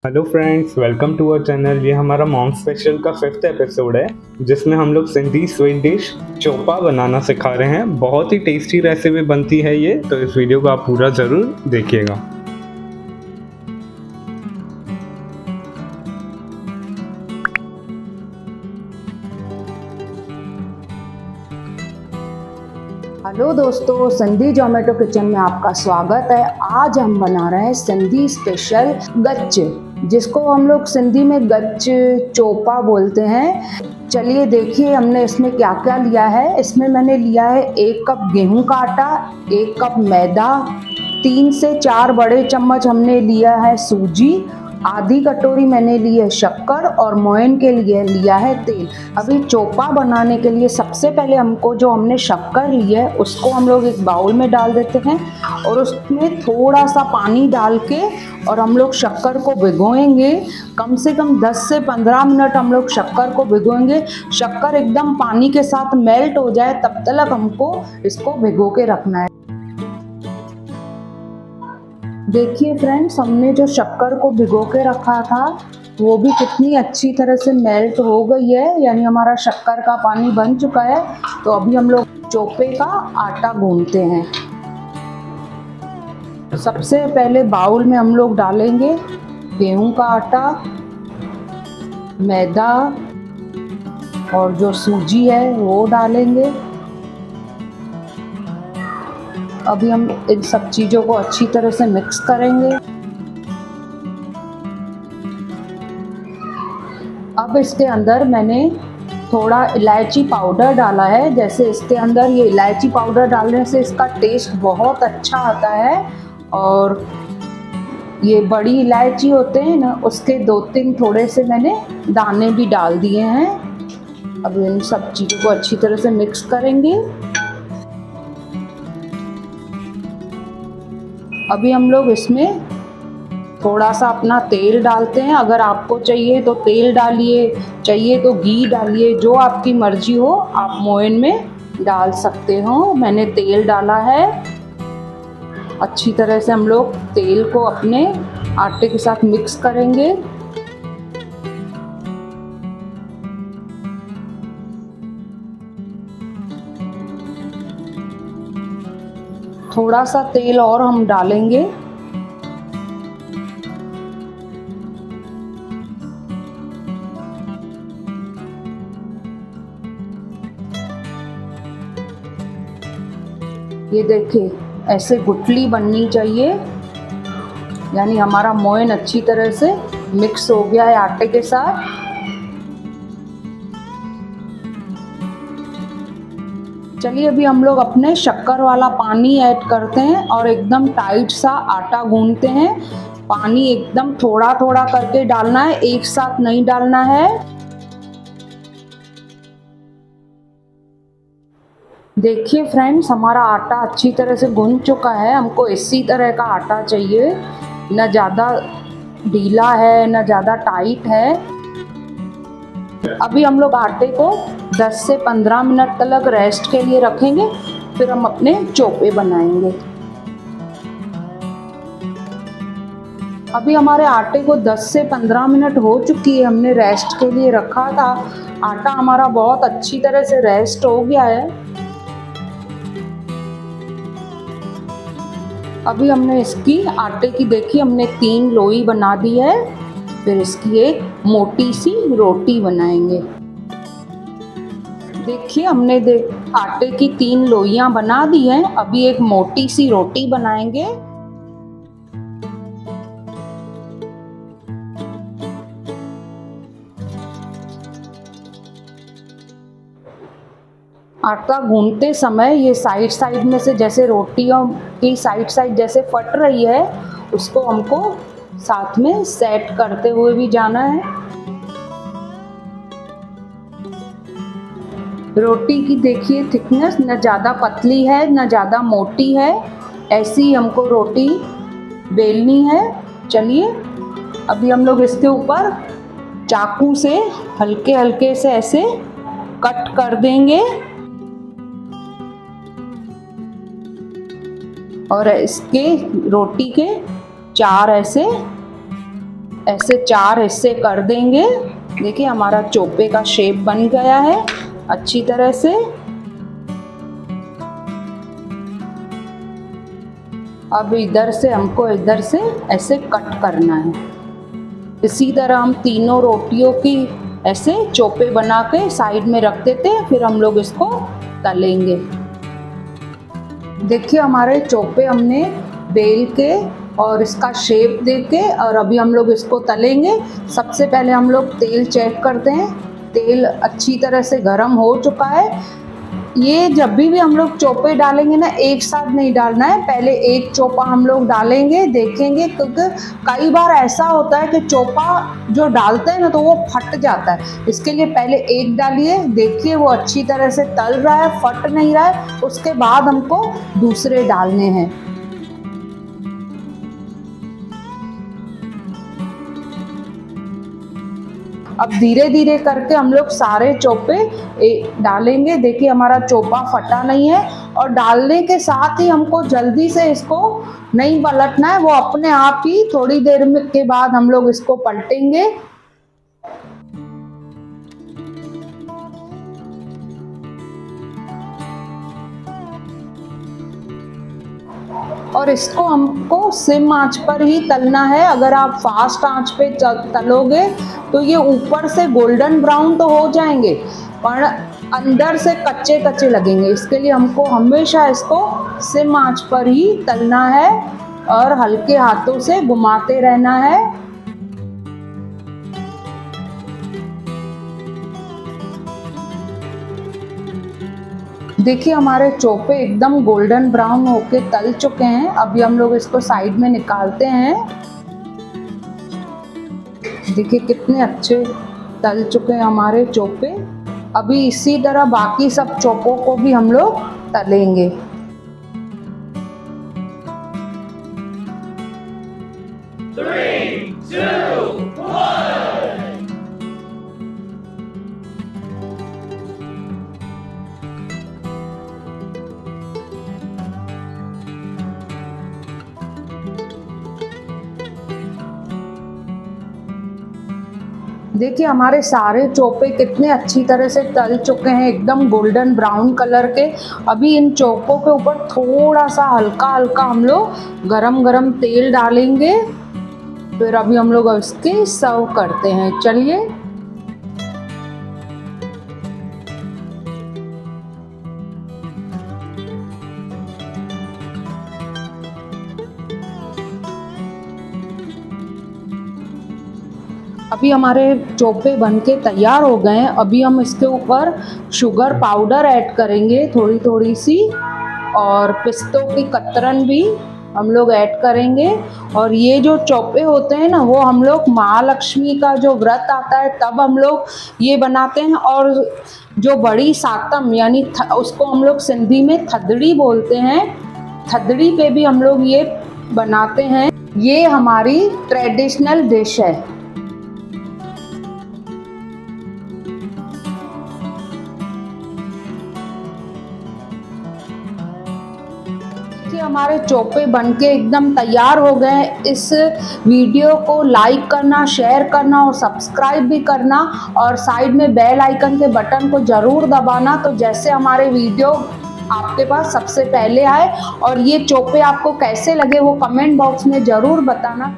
Hello friends, welcome to our channel. ये हमारा mom special का 5th एपिसोड है, जिसमें हम लोग सिंधी स्वीट डिश चोपा बनाना सिखा रहे हैं। बहुत ही टेस्टी रेसिपी बनती है ये, तो इस वीडियो को आप पूरा ज़रूर देखिएगा। हेलो दोस्तों, सिंधी जोमेटो किचन में आपका स्वागत है। आज हम बना रहे हैं सिंधी स्पेशल गच, जिसको हम लोग सिंधी में गच चोपा बोलते हैं। चलिए देखिए हमने इसमें क्या क्या लिया है। इसमें मैंने लिया है 1 कप गेहूं का आटा, 1 कप मैदा, 3 से 4 बड़े चम्मच हमने लिया है सूजी, आधी कटोरी मैंने ली है शक्कर और मोयन के लिए लिया है तेल। अभी चोपा बनाने के लिए सबसे पहले जो हमने शक्कर ली है उसको हम लोग एक बाउल में डाल देते हैं और उसमें थोड़ा सा पानी डाल के और हम लोग शक्कर को भिगोएंगे। कम से कम 10 से 15 मिनट हम लोग शक्कर को भिगोएंगे। शक्कर एकदम पानी के साथ मेल्ट हो जाए तब तक हमको इसको भिगो के रखना है। देखिए फ्रेंड्स, हमने जो शक्कर को भिगो के रखा था वो भी कितनी अच्छी तरह से मेल्ट हो गई है, यानी हमारा शक्कर का पानी बन चुका है। तो अभी हम लोग चोपे का आटा गूंथते हैं। सबसे पहले बाउल में हम लोग डालेंगे गेहूं का आटा, मैदा और जो सूजी है वो डालेंगे। अभी हम इन सब चीज़ों को अच्छी तरह से मिक्स करेंगे। अब इसके अंदर मैंने थोड़ा इलायची पाउडर डाला है। जैसे इसके अंदर ये इलायची पाउडर डालने से इसका टेस्ट बहुत अच्छा आता है। और ये बड़ी इलायची होते हैं ना, उसके 2-3 थोड़े से मैंने दाने भी डाल दिए हैं। अब इन सब चीज़ों को अच्छी तरह से मिक्स करेंगे। अभी हम लोग इसमें थोड़ा सा अपना तेल डालते हैं। अगर आपको चाहिए तो तेल डालिए, चाहिए तो घी डालिए, जो आपकी मर्जी हो आप मोयन में डाल सकते हो। मैंने तेल डाला है। अच्छी तरह से हम लोग तेल को अपने आटे के साथ मिक्स करेंगे। थोड़ा सा तेल और हम डालेंगे। ये देखिए, ऐसे गुठली बननी चाहिए, यानी हमारा मोयन अच्छी तरह से मिक्स हो गया है आटे के साथ। चलिए अभी हम लोग अपने शक्कर वाला पानी ऐड करते हैं और एकदम टाइट सा आटा गूंथते हैं। पानी एकदम थोड़ा थोड़ा करके डालना है, एक साथ नहीं डालना है। देखिए फ्रेंड्स, हमारा आटा अच्छी तरह से गूंथ चुका है। हमको इसी तरह का आटा चाहिए, न ज़्यादा ढीला है न ज़्यादा टाइट है। अभी हम लोग आटे को 10 से 15 मिनट तक रेस्ट के लिए रखेंगे, फिर हम अपने चोपे बनाएंगे। अभी हमारे आटे को 10 से 15 मिनट हो चुकी है, हमने रेस्ट के लिए रखा था। आटा हमारा बहुत अच्छी तरह से रेस्ट हो गया है। अभी हमने इसकी आटे की देखिए हमने 3 लोई बना दी है। फिर इसकी एक मोटी सी रोटी बनाएंगे। देखिए हमने आटे की 3 लोइयां बना दी हैं। अभी एक मोटी सी रोटी बनाएंगे। आटा गूंथते समय ये साइड में से जैसे रोटियों की साइड जैसे फट रही है, उसको हमको साथ में सेट करते हुए भी जाना है। रोटी की देखिए थिकनेस न ज़्यादा पतली है न ज़्यादा मोटी है, ऐसी हमको रोटी बेलनी है। चलिए अभी हम लोग इसके ऊपर चाकू से हल्के हल्के से ऐसे कट कर देंगे और इसके रोटी के 4 ऐसे ऐसे 4 हिस्से कर देंगे। देखिए हमारा चोपे का शेप बन गया है अच्छी तरह से। अब इधर से हमको इधर से ऐसे कट करना है। इसी तरह हम तीनों रोटियों की ऐसे चोपे बना के साइड में रख देते हैं, फिर हम लोग इसको तलेंगे। देखिए हमारे चोपे हमने बेल के और इसका शेप दे के और अभी हम लोग इसको तलेंगे। सबसे पहले हम लोग तेल चेक करते हैं। तेल अच्छी तरह से गर्म हो चुका है। ये जब भी हम लोग चोपे डालेंगे ना, एक साथ नहीं डालना है। पहले एक चोपा हम लोग डालेंगे, देखेंगे, क्योंकि कई बार ऐसा होता है कि चोपा जो डालते हैं ना तो वो फट जाता है। इसके लिए पहले एक डालिए, देखिए वो अच्छी तरह से तल रहा है, फट नहीं रहा है। उसके बाद हमको दूसरे डालने हैं। अब धीरे धीरे करके हम लोग सारे चोपे डालेंगे। देखिए हमारा चोपा फटा नहीं है। और डालने के साथ ही हमको जल्दी से इसको नहीं पलटना है, वो अपने आप ही थोड़ी देर के बाद हम लोग इसको पलटेंगे। और इसको हमको सिम आंच पर ही तलना है। अगर आप फास्ट आंच पे तलोगे तो ये ऊपर से गोल्डन ब्राउन तो हो जाएंगे पर अंदर से कच्चे कच्चे लगेंगे। इसके लिए हमको हमेशा इसको सिम आंच पर ही तलना है और हल्के हाथों से घुमाते रहना है। देखिए हमारे चोपे एकदम गोल्डन ब्राउन होके तल चुके हैं। अभी हम लोग इसको साइड में निकालते हैं। देखिए कितने अच्छे तल चुके हैं हमारे चोपे। अभी इसी तरह बाकी सब चोपों को भी हम लोग तलेंगे। देखिए हमारे सारे चोपे कितने अच्छी तरह से तल चुके हैं, एकदम गोल्डन ब्राउन कलर के। अभी इन चोपों के ऊपर थोड़ा सा हल्का हल्का हम लोग गरम गरम तेल डालेंगे। फिर अभी हम लोग इसके सर्व करते हैं। चलिए अभी हमारे चोपे बनके तैयार हो गए हैं। अभी हम इसके ऊपर शुगर पाउडर ऐड करेंगे थोड़ी थोड़ी सी, और पिस्तों की कतरन भी हम लोग ऐड करेंगे। और ये जो चोपे होते हैं ना, वो हम लोग महालक्ष्मी का जो व्रत आता है तब हम लोग ये बनाते हैं। और जो बड़ी सातम यानी उसको हम लोग सिंधी में थदड़ी बोलते हैं, थदड़ी पे भी हम लोग ये बनाते हैं। ये हमारी ट्रेडिशनल डिश है। हमारे चोपे बनके एकदम तैयार हो गए। इस वीडियो को लाइक करना, शेयर करना और सब्सक्राइब भी करना, और साइड में बेल आइकन के बटन को ज़रूर दबाना, तो जैसे हमारे वीडियो आपके पास सबसे पहले आए। और ये चोपे आपको कैसे लगे वो कमेंट बॉक्स में ज़रूर बताना।